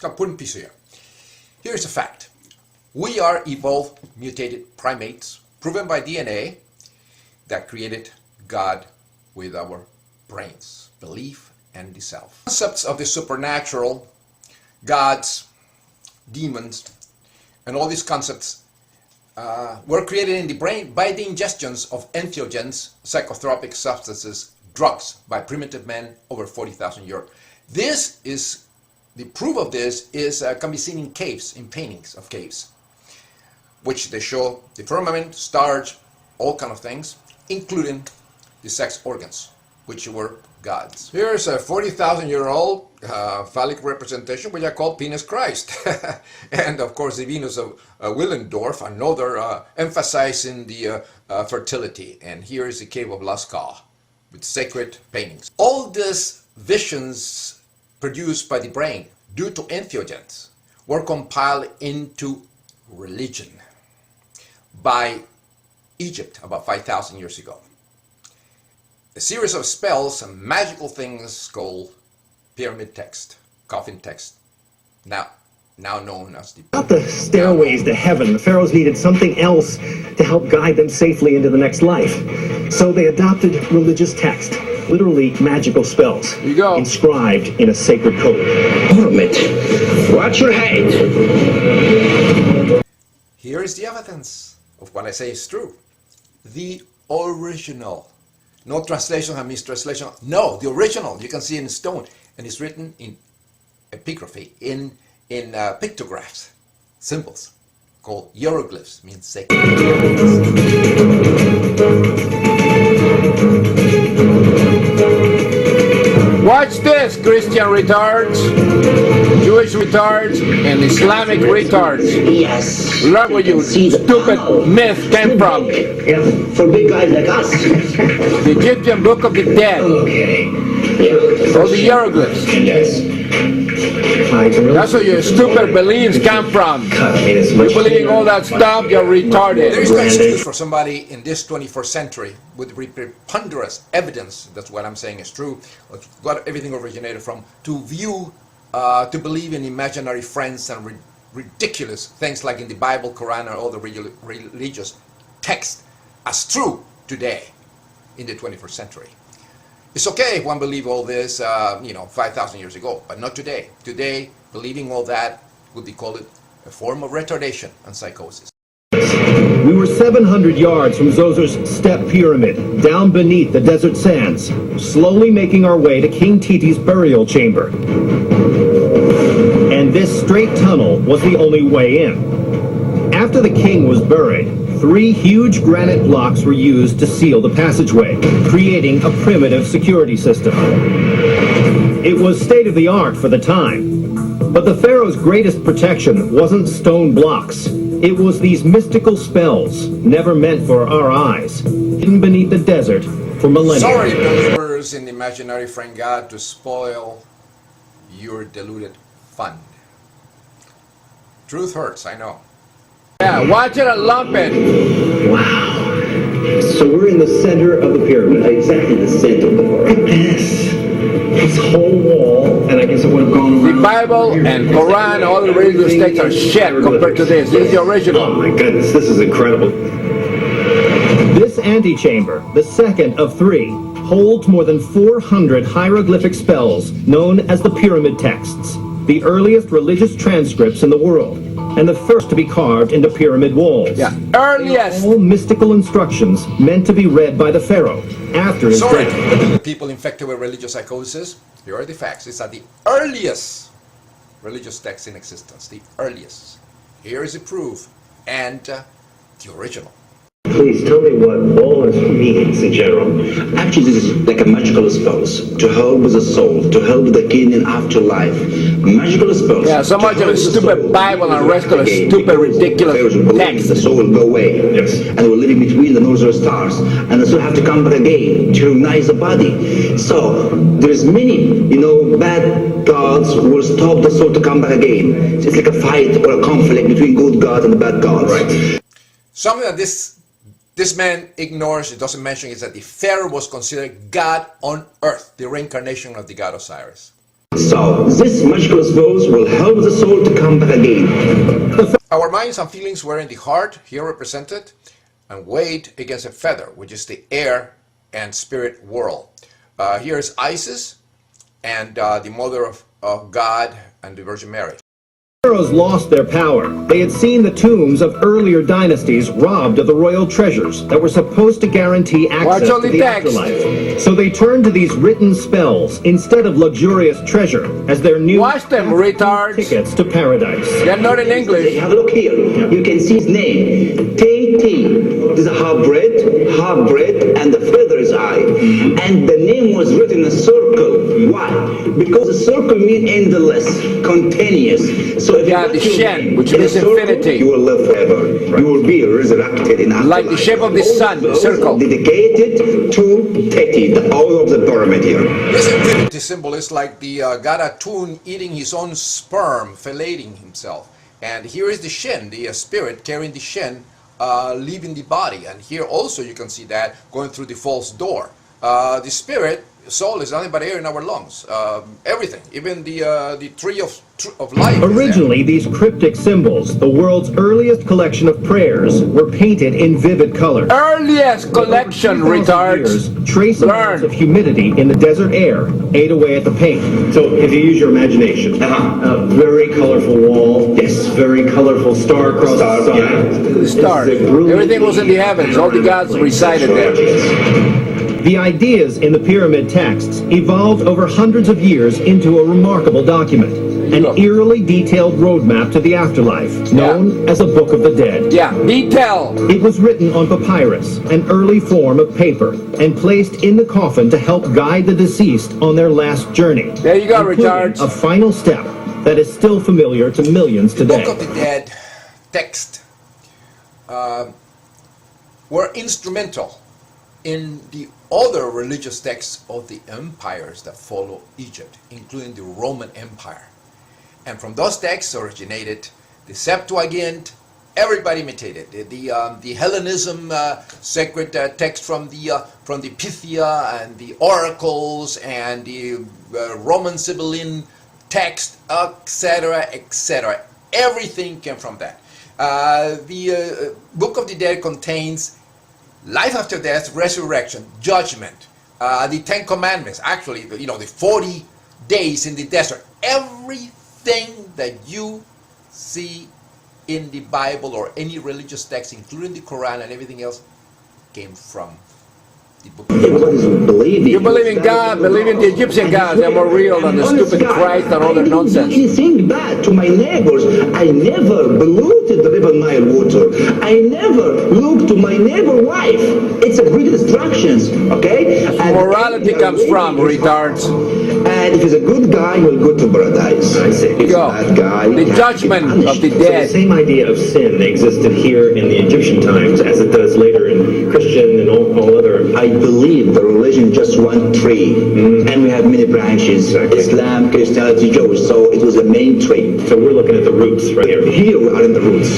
I'll put in piece here. Here's a fact. We are evolved, mutated primates, proven by DNA, that created God with our brains, belief, and the self. Concepts of the supernatural, gods, demons, and all these concepts were created in the brain by the ingestions of entheogens, psychotropic substances, drugs by primitive men over 40,000 years. This is the proof of this can be seen in caves, in paintings of caves, which they show the firmament, stars, all kind of things, including the sex organs, which were gods. Here's a 40,000-year-old phallic representation, which I call Penis Christ. And of course the Venus of Willendorf, another emphasizing the fertility. And here is the cave of Lascaux with sacred paintings. All these visions produced by the brain due to entheogens were compiled into religion by Egypt about 5,000 years ago. A series of spells and magical things called pyramid text, coffin text, now known as the... Not the stairways to heaven. The pharaohs needed something else to help guide them safely into the next life. So they adopted religious text, literally magical spells, inscribed in a sacred code. Pyramid, watch your head. Here is the evidence of what I say is true. The original. No translation and mistranslation. No, the original. You can see it in stone. And it's written in epigraphy, in pictographs, symbols, called hieroglyphs, means sacred. Watch this, Christian retards, Jewish retards, and Islamic retards. Yes. Learn where you stupid myth came from. Yeah, for big guys like us. The Egyptian Book of the Dead. Okay. Yeah. Or the hieroglyphs. Yes. That's where your stupid beliefs come from. You're believing all that stuff, you're retarded. There is no excuse for somebody in this 21st century with preponderance evidence, that's what I'm saying is true, what everything originated from, to view, to believe in imaginary friends and ridiculous things like in the Bible, Quran, or all the religious texts as true today in the 21st century. It's okay if one believe all this, 5,000 years ago, but not today. Today, believing all that would be called a form of retardation and psychosis. We were 700 yards from Zoser's step pyramid, down beneath the desert sands, slowly making our way to King Titi's burial chamber. And this straight tunnel was the only way in. After the king was buried, 3 huge granite blocks were used to seal the passageway, creating a primitive security system. It was state-of-the-art for the time, but the pharaoh's greatest protection wasn't stone blocks. It was these mystical spells, never meant for our eyes, hidden beneath the desert for millennia. Sorry, believers in the imaginary friend God, to spoil your deluded fun. Truth hurts, I know. Yeah, watch it and lump it. Wow. So we're in the center of the pyramid. Exactly the center. Look at this. This whole wall, and I guess it would have gone around. The Bible and Quran, all the religious texts are shit compared to this. This is the original. Oh my goodness, this is incredible. This antechamber, the second of 3, holds more than 400 hieroglyphic spells known as the pyramid texts, the earliest religious transcripts in the world, and the first to be carved into pyramid walls. Yeah, earliest. All mystical instructions meant to be read by the pharaoh after his Sorry, death. people infected with religious psychosis. Here are the facts. These are the earliest religious texts in existence. The earliest. Here is the proof and the original. Please tell me what all this means in general. Actually, this is like a magical spells to help with the soul, to help with the king in afterlife. Magical spells. Yeah, so much of a stupid Bible and the rest of a stupid, ridiculous text. The soul will go away. Yes. And we're living between the northern stars. And the soul have to come back again to recognize the body. So, there's many, bad gods who will stop the soul to come back again. It's like a fight or a conflict between good gods and the bad gods. Right. Something that this man ignores, it doesn't mention, is that the Pharaoh was considered God on earth, the reincarnation of the god Osiris. So these magical spells will help the soul to come back again. Our minds and feelings were in the heart, here represented, and weighed against a feather, which is the air and spirit world. Here is Isis and the mother of God and the Virgin Mary. Pharaohs lost their power. They had seen the tombs of earlier dynasties robbed of the royal treasures that were supposed to guarantee access to the afterlife. So they turned to these written spells instead of luxurious treasure as their new tickets to paradise. They're not in English. Have a look here. You can see his name. This is half bread, and the feather's eye. And the name was written in a circle. Why? Because the circle means endless, continuous. So if the Shen, which means infinity. You will live forever. You will be resurrected in afterlife. Like the shape of the sun, the circle. Dedicated to Teti, the owner of the pyramid here. This infinity symbol is like the god Atun eating his own sperm, filleting himself. And here is the Shen, the spirit carrying the Shen, leaving the body. And here also you can see that going through the false door. The spirit, soul, is nothing but air in our lungs. Everything, even the tree of life. Originally, these cryptic symbols, the world's earliest collection of prayers, were painted in vivid color. Earliest collection, retards. Trace amounts of humidity in the desert air ate away at the paint. So if you use your imagination, a very colorful wall, yes, very colorful star across the sky. Yeah. The stars. Everything was in the heavens. All the gods resided there. The ideas in the pyramid texts evolved over hundreds of years into a remarkable document, an eerily detailed roadmap to the afterlife, known as the Book of the Dead. Yeah, detailed. It was written on papyrus, an early form of paper, and placed in the coffin to help guide the deceased on their last journey. There you go, retards. A final step that is still familiar to millions today. The Book of the Dead text were instrumental in the other religious texts of the empires that follow Egypt, including the Roman Empire. And from those texts originated the Septuagint. Everybody imitated the Hellenism sacred text from the Pythia and the oracles and the Roman Sibylline text, etc., etc. Everything came from that. The Book of the Dead contains life after death, resurrection, judgment, the 10 Commandments, actually, the 40 days in the desert. Everything that you see in the Bible or any religious text, including the Quran and everything else, came from the Book of the Dead. You believe in God, believe in the Egyptian gods. They're more real than the stupid Christ and all their nonsense. Anything bad to my neighbors. I never polluted the river Nile water. I never looked to my neighbor's wife. It's a great instructions, okay? And morality comes from, retards. And if he's a good guy, he'll go to paradise. I say, if he's a bad guy, the judgment of the So dead. the same idea of sin existed here in the Egyptian times as it does later in Christian and all other. I believe the religion just one tree, and we have many branches: Islam, Christianity, Jewish. So it was a main tree. So we're looking at the roots right here. Here we are in the roots.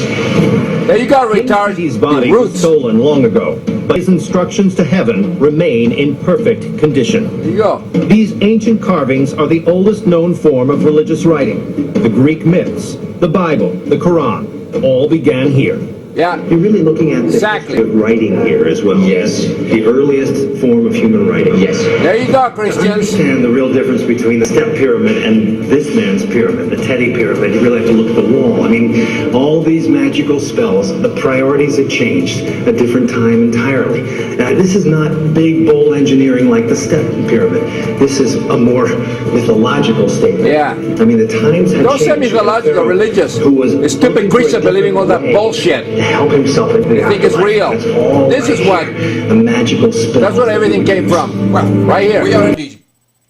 There you go, retards. His The body was roots. stolen long ago, but his instructions to heaven remain in perfect condition. There you go. These ancient carvings are the oldest known form of religious writing. The Greek myths, the Bible, the Quran, all began here. Yeah. You're really looking at the Exactly. history of writing here as well. Yes. The earliest form of human writing. Yes. There you go, I Christians. understand the real difference between the step pyramid and this man's pyramid, the Teddy pyramid. You really have to look at the wall. I mean, all these magical spells, the priorities have changed at different time entirely. Now, this is not big, bold engineering like the step pyramid. This is a more mythological statement. Yeah. I mean, the times have Don't changed. say mythological, Pharaoh, religious. Who was The stupid looking for a Christian believing all that different way bullshit. to help himself into the They think it's afterlife. real. That's all This is what- here. The magical spells. That's where everything came from. Well, Right here. we are in the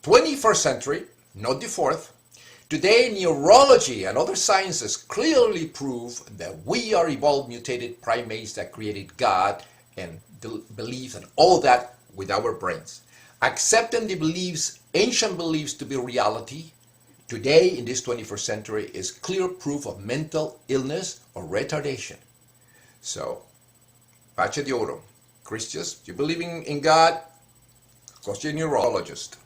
21st century, not the 4th. Today, neurology and other sciences clearly prove that we are evolved mutated primates that created God and beliefs and all that with our brains. Accepting the beliefs, ancient beliefs, to be reality today in this 21st century is clear proof of mental illness or retardation. So, Pace de Oro, Christians, you believe in God? Go see a neurologist.